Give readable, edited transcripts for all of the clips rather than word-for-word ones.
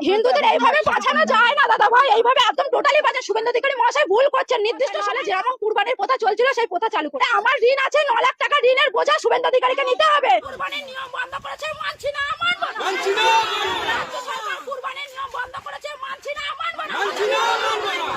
হিন্দুদের এইভাবে বাঁচানো যায় না দাদা ভাই, এইভাবে একদম টোটালি বাঁচা। শুভেন্দু অধিকারী মহাশয় ভুল করছেন। নির্দিষ্ট সালে যেমন কুরবানির প্রথা চলছিল সেই প্রথা চালু করে। আমার ঋণ আছে 9 লাখ টাকা, ঋণের বোঝা শুভেন্দু অধিকারীকে নিতে হবে। কুরবানির নিয়ম বন্ধ করেছে, মানছি না, মানবো না। মানছি না। রাজ্য সরকার কুরবানির নিয়ম বন্ধ করেছে, মানছি না, মানবো না। মানছি না, মানবো না।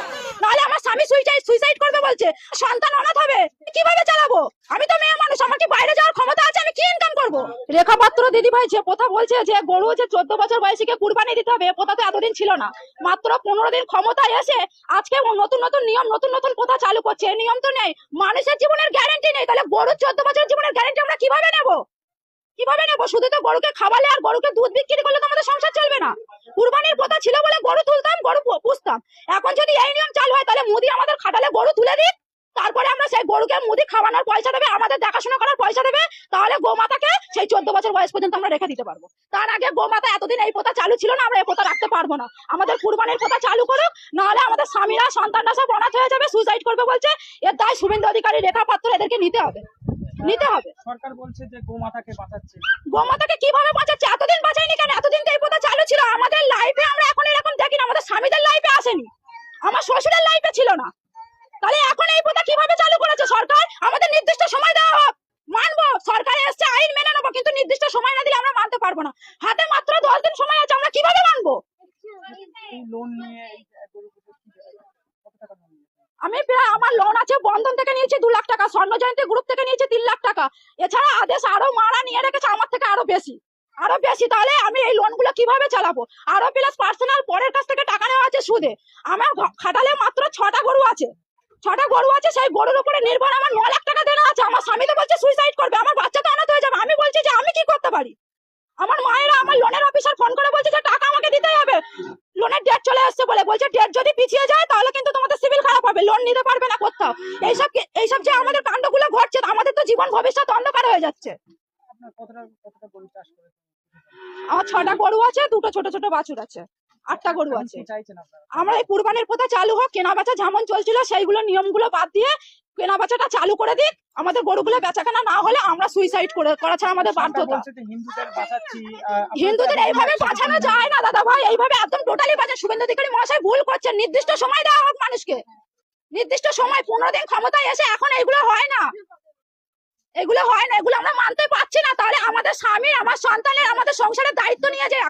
নাহলে আমার স্বামী সুইসাইড করবে বলছে, সন্তান অনাথ হবে, কিভাবে চালাবো? আমি তো মেয়ে মানুষ, আমার কি বাইরে যাওয়ার ক্ষমতা আছে? আমি কি ইনকাম করবো? রেখা পাত্র দিদি ভাই যে কথা বলছে যে গরু যে 14 বছর বয়সীকে কুরবানি দিতে হবে, প্রথা তো এতদিন ছিল না। মাত্র 15 দিন ক্ষমতায় এসে আজকে নতুন নতুন নিয়ম, নতুন নতুন প্রথা চালু করছে। নিয়ম তো নেই, মানুষের জীবনের গ্যারান্টি নেই। তাহলে গরুর 14 বছরের জীবনের গ্যারান্টি আমরা কিভাবে নেবো? কিভাবে নেবো? শুধু তো গরুকে খাওয়ালে আর গরুকে দুধ বিক্রি করলে তো আমাদের সংসার চলবে না। কুরবানির প্রথা ছিল বলে গরু তুলতাম, গরু পুষতাম। এখন যদি এই নিয়ম চালু হয় তাহলে মুদি আমাদের খাটালে গরু তুলে দিক, তারপরে আমরা সেই গরুকে মুদি খাওয়ানোর পয়সা দেবে, আমাদের দেখাশোনা করার পয়সা দেবে। তাহলে গোমাতাকে সেই 14 বছর বয়স পর্যন্ত আমরা রেখে দিতে পারবো। তার আগে গোমাতা এতদিন এই প্রথা চালু ছিল না, আমরা এই প্রথা রাখতে পারবো না। আমাদের কুরবানির প্রথা চালু করুক, নাহলে আমাদের স্বামীরা সন্তানরা সব অনাথ হয়ে যাবে, সুইসাইড করবে বলছে। এর দায় শুভেন্দু অধিকারী, রেখা পাত্র এদেরকে নিতে হবে, নিতে হবে। সরকার বলছে যে গোমাতাকে বাঁচাচ্ছে। গোমাতাকে কিভাবে বাঁচাচ্ছে? এতদিন বাঁচায়নি কেন? এতদিন তো এই প্রথা চালু ছিল। আমাদের লাইফে আমরা এখন এরকম দেখি না, আমাদের স্বামীদের লাইফে আসেনি, আমার শ্বশুরের লাইফে ছিল না। তাহলে এখন এই প্রথা কিভাবে চালু করেছে সরকার? আমাদের নির্দিষ্ট সময় দেওয়া হোক, মানবো। সরকার এসছে, আইন মেনে নেবো, কিন্তু নির্দিষ্ট সময় না দিলে আমরা মানতে পারবো না। হাতে মাত্র 10 দিন সময় আছে, আমরা কিভাবে মানবো? এই লোন নিয়ে কত টাকা লোন নিয়েছেন? আমি প্রায়, আমার লোন আছে, বন্ধন থেকে নিয়েছি 2 লাখ টাকা, স্বর্ণ জয়ন্তী গ্রুপ থেকে নিয়েছি 3 লাখ টাকা। এছাড়া আদেশ আরো মারা নিয়ে রেখেছে আমার থেকে আরো বেশি, আরো বেশি। তাহলে আমি এই লোন গুলো কিভাবে চালাবো? আরো প্লাস পার্সোনাল পরের কাছ থেকে টাকা নেওয়া আছে সুদে। আমার খাটালে মাত্র 6টা গরু আছে, 6টা গরু আছে, সেই গরুর উপরে নির্ভর আমার 9 লাখ টাকা দেনা আছে। আমার স্বামী তো বলছে সুইসাইড করবে, আমার বাচ্চা তো অনাথ হয়ে যাবে। আমি বলছি যে আমি কি করতে পারি? আমার মায়েরা, আমার লোনের অফিসার ফোন করে বলছে যে টাকা আমাকে দিতেই হবে, লোনের ডেট চলে আসছে বলে। বলছে ডেট যদি পিছিয়ে যায় তাহলে কিন্তু তোমাদের সিভিল খারাপ হবে, লোন নিতে পারবে না কোথাও। এইসব যে আমাদের কাণ্ডগুলো ঘটছে, আমাদের তো জীবন ভবিষ্যৎ অন্ধকার হয়ে যাচ্ছে। আপনার কতটা গরু চাষ করেছেন? আমার 6টা গরু আছে, 2টো ছোট ছোট বাছুর আছে, 8টা গরু এখন আছে। কি চাইছেন আপনারা? আমরা এই কুরবানির প্রথা চালু হোক, কেনা বেচা যেমন চলছিল সেইগুলো নিয়মগুলো বাদ দিয়ে কেনা বেচাটা চালু করে দিক। আমাদের গরুগুলো বেচাকেনা না হলে আমরা সুইসাইড করা ছাড়া আমাদের সরকার বাধ্যতা। বলছে যে হিন্দুদের বাঁচাচ্ছি। হিন্দুদের এইভাবে বাঁচানো যায় না দাদা ভাই, এইভাবে একদম টোটালি বাঁচা। শুভেন্দু অধিকারী মহাশয় ভুল করছেন। নির্দিষ্ট সময় দেওয়া হোক মানুষকে, নির্দিষ্ট সময়। 15 দিন ক্ষমতায় এসে এখন এগুলো হয় না, এগুলো হয় না, এগুলো আমরা মানতে পারছি না। তাহলে আমাদের স্বামী, আমার সন্তানের, আমাদের সংসারের দায়িত্ব নিয়ে যায়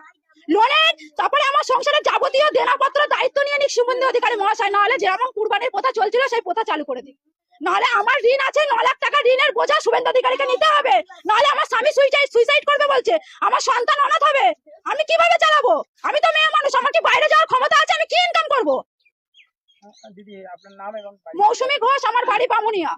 লোনের, তারপরে আমার সংসারের যাবতীয় দেনাপত্র দায়িত্ব নিয়ে নিক শুভেন্দু অধিকারী মহাশয়। নাহলে যেমন কুরবানির প্রথা চলছিল সেই প্রথা চালু করে দিক। নাহলে আমার ঋণ আছে 9 লাখ টাকা, ঋণের বোঝা শুভেন্দু অধিকারীকে নিতে হবে। নাহলে আমার স্বামী সুইসাইড করবে বলছে, আমার সন্তান অনাথ হবে, আমি কিভাবে চালাবো? আমি তো মেয়ে মানুষ, আমার কি বাইরে যাওয়ার ক্ষমতা আছে? আমি কি ইনকাম করবো? দিদি আপনার নাম এবং বাড়ি? মৌসুমী ঘোষ, আমার বাড়ি বামুনিয়া।